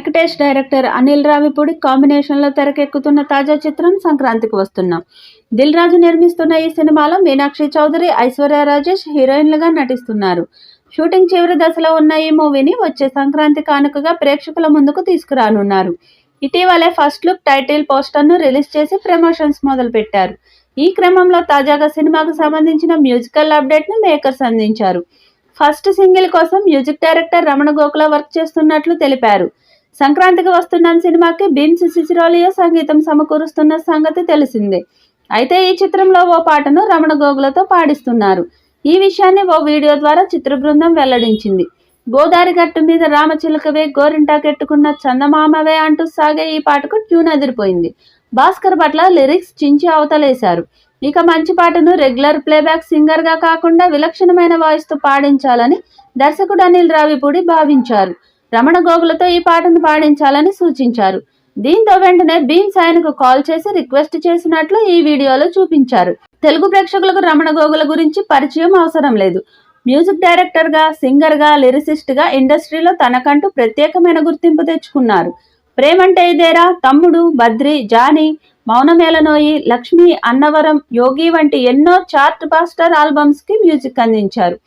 Venkatesh director Anil Ravipudi కాంబినేషన్లో తెరకెక్కుతున్న తాజా చిత్రం సంక్రాంతికి వస్తున్నాం. దిల్ రాజు నిర్మిస్తున్న ఈ సినిమాలో మీనాక్షి చౌదరి, ఐశ్వర్య రాజేష్ హీరోయిన్లుగా నటిస్తున్నారు. షూటింగ్ చివరి దశలో ఉన్న ఈ మూవీని వచ్చే సంక్రాంతి కానుకగా ప్రేక్షకుల ముందుకు తీసుకురానున్నారు. ఇటీవలే ఫస్ట్ లుక్ టైటిల్ పోస్టర్ను రిలీజ్ చేసి ప్రమోషన్స్ మొదలుపెట్టారు. ఈ క్రమంలో తాజాగా సినిమాకు సంబంధించిన మ్యూజికల్ అప్డేట్ను మేకర్స్ అందించారు. ఫస్ట్ సింగిల్ కోసం మ్యూజిక్ డైరెక్టర్ రమణ గోఖల వర్క్ చేస్తున్నట్లు తెలిపారు. సంక్రాంతికి వస్తున్నాం సినిమాకి బీమ్స్ సిసిరోలియో సంగీతం సమకూరుస్తున్న సంగతి తెలిసిందే. అయితే ఈ చిత్రంలో ఓ పాటను రమణ గోగులతో పాడిస్తున్నారు. ఈ విషయాన్ని ఓ వీడియో ద్వారా చిత్ర బృందం వెల్లడించింది. గోదారి గట్టు మీద రామచిలకవే గోరింటాకెట్టుకున్న చందమామవే అంటూ సాగే ఈ పాటకు ట్యూన్ అదిరిపోయింది. భాస్కర్ పట్ల లిరిక్స్ చించి అవతలేశారు. ఇక మంచి పాటను రెగ్యులర్ ప్లేబ్యాక్ సింగర్గా కాకుండా విలక్షణమైన వాయిస్తో పాడించాలని దర్శకుడు అనిల్ రావిపూడి భావించారు. రమణ గోగులతో ఈ పాటను పాడించాలని సూచించారు. దీంతో వెంటనే బీమ్స్ ఆయనకు కాల్ చేసి రిక్వెస్ట్ చేసినట్లు ఈ వీడియోలో చూపించారు. తెలుగు ప్రేక్షకులకు రమణ గోగుల గురించి పరిచయం అవసరం లేదు. మ్యూజిక్ డైరెక్టర్గా, సింగర్గా, లిరిసిస్ట్గా ఇండస్ట్రీలో తనకంటూ ప్రత్యేకమైన గుర్తింపు తెచ్చుకున్నారు. ప్రేమంటే ఇదేరా, తమ్ముడు, బద్రి, జానీ, మౌనమేలనోయి, లక్ష్మి, అన్నవరం, యోగి వంటి ఎన్నో చార్ట్ బాస్టర్ ఆల్బమ్స్కి మ్యూజిక్ అందించారు.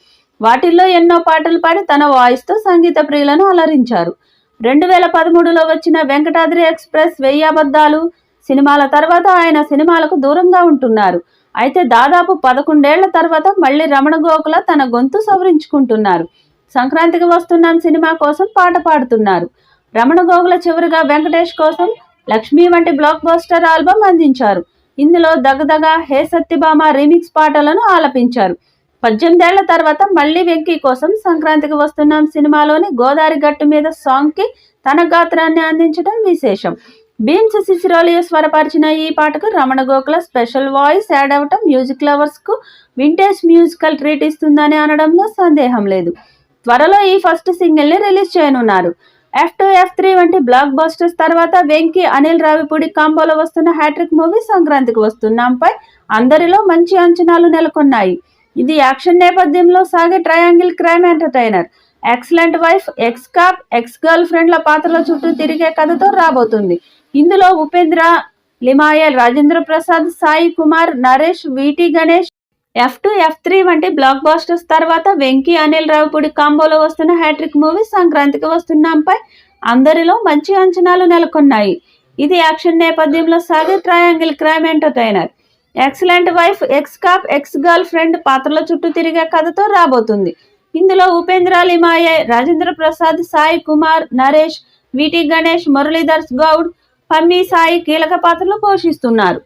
వాటిల్లో ఎన్నో పాటలు పాడి తన వాయిస్తో సంగీత ప్రియులను అలరించారు. 2013లో వచ్చిన వెంకటాద్రి ఎక్స్ప్రెస్, 1000 అబద్ధాలు సినిమాల తర్వాత ఆయన సినిమాలకు దూరంగా ఉంటున్నారు. అయితే దాదాపు 11 ఏళ్ల తర్వాత మళ్ళీ రమణ గోఖల తన గొంతు సవరించుకుంటున్నారు. సంక్రాంతికి వస్తున్నాం సినిమా కోసం పాట పాడుతున్నారు. రమణ గోఖల చివరిగా వెంకటేష్ కోసం లక్ష్మి వంటి బ్లాక్ బస్టర్ ఆల్బమ్ అందించారు. ఇందులో దగదగ, హే సత్యభామ రీమిక్స్ పాటలను ఆలపించారు. 18 ఏళ్ల తర్వాత మళ్ళీ వెంకీ కోసం సంక్రాంతికి వస్తున్నాం సినిమాలోని గోదారి గట్టు మీద సాంగ్కి తన గాత్రాన్ని అందించడం విశేషం. బీమ్స్ సిసిరోలియో స్వరపరిచిన ఈ పాటకు రమణ గోఖల స్పెషల్ వాయిస్ యాడ్ అవ్వటం మ్యూజిక్ లవర్స్కు వింటేజ్ మ్యూజికల్ ట్రీట్ ఇస్తుందని అనడంలో సందేహం లేదు. త్వరలో ఈ ఫస్ట్ సింగిల్ని రిలీజ్ చేయనున్నారు. F2, F3 వంటి బ్లాక్ బస్టర్స్ తర్వాత వెంకీ, అనిల్ రావిపూడి కాంబోలో వస్తున్న హ్యాట్రిక్ మూవీ సంక్రాంతికి వస్తున్నాంపై అందరిలో మంచి అంచనాలు నెలకొన్నాయి. ఇది యాక్షన్ నేపథ్యంలో సాగే triangle crime entertainer. Excellent wife, ex cop, ex girl ఫ్రెండ్ల పాత్రల చుట్టూ తిరిగే కథతో రాబోతుంది. ఇందులో ఉపేంద్ర, లిమాయల్, రాజేంద్ర ప్రసాద్, సాయి కుమార్, నరేష్, వీటి గణేష్. F2, F3 వంటి బ్లాక్ బాస్టర్స్ తర్వాత వెంకీ, అనిల్ రావిపూడి కాంబోలో వస్తున్న హ్యాట్రిక్ మూవీ సంక్రాంతికి వస్తున్నాంపై అందరిలో మంచి అంచనాలు నెలకొన్నాయి. ఇది యాక్షన్ నేపథ్యంలో సాగే triangle crime entertainer. Excellent wife, ex cop, ex girl friend పాత్రల చుట్టూ తిరిగే కథతో రాబోతుంది. ఇందులో ఉపేంద్ర, లిమాయే, రాజేంద్ర ప్రసాద్, సాయి కుమార్, నరేష్, వీటి గణేష్, మురళీధర్ గౌడ్, పమ్మి సాయి కీలక పాత్రలు పోషిస్తున్నారు.